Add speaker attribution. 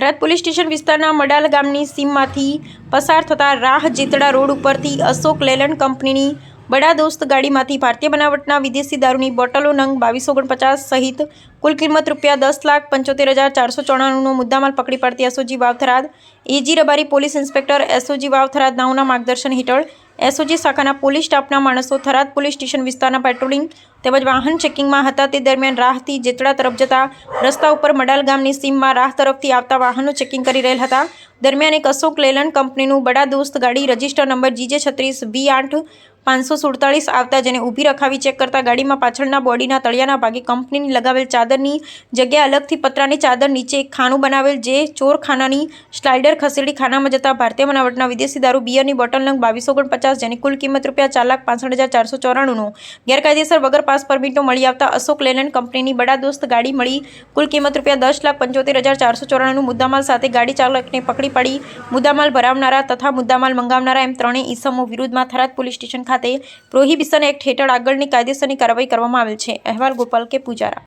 Speaker 1: Tharad police station વિસ્તારના મડાલ ગામની સીમમાંથી પસાર થતા રાહ જેતડા રોડ ઉપરથી અશોક લેલન્ડ કંપનીની બડા દોસ્ત ગાડીમાંથી ભારતીય બનાવટના વિદેશી દારૂની બોટલો નંગ 2249 સહિત કુલ કિંમત ₹10,75,494નો મુદ્દામાલ પકડી પાડતી એસઓજી વાવ થરાદ એજી Rabari police inspector SOG Vav Tharad નાઓના માર્ગદર્શન હેઠળ એસઓજી શાખાના પોલીસ સ્ટાફના માણસો થરાદ પોલીસ સ્ટેશન વિસ્તારના પેટ્રોલિંગ તેમજ વાહન ચેકિંગમાં હતા। તે દરમિયાન રાહથી જેતડા તરફ જતા રસ્તા ઉપર મડાલ ગામની સીમમાં રાહ તરફથી આવતા વાહનો ચેકિંગ કરી રહેલ હતા। દરમિયાન એક અશોક લેલન્ડ કંપનીનું બડા દોસ્ત ગાડી રજિસ્ટર નંબર GJ36B8547 આવતા જેને ઊભી રખાવી ચેક કરતા ગાડીમાં પાછળના બોડીના તળિયાના ભાગે કંપનીની લગાવેલ ચાદરની જગ્યાએ અલગથી પતરાની ચાદર નીચે એક ખાનું બનાવેલ, જે ચોરખાનાની સ્લાઇડર ખસેડી ખાનામાં જતા ભારતીય બનાવટના વિદેશી દારૂ બિયરની બોટલ નંગ 2249 જેની કુલ કિંમત ₹4,65,494નો ગેરકાયદેસર વગર પાસ પરમિટનો મળી આવતા અશોક લેલન્ડ કંપનીની બડા દોસ્ત ગાડી મળી કુલ કિંમત ₹10,75,494નું મુદ્દામાલ સાથે ગાડી ચાલકને પકડી પાડી મુદ્દામાલ ભરાવનારા તથા મુદ્દામાલ મંગાવનારા એમ ત્રણેય ઈસમો વિરુદ્ધમાં થરાદ પોલીસ સ્ટેશન ખાતે પ્રોહિબિશન એક્ટ હેઠળ આગળની કાયદેસરની કાર્યવાહી કરવામાં આવેલ છે। અહેવાલ ગોપાલ કે પૂજારા।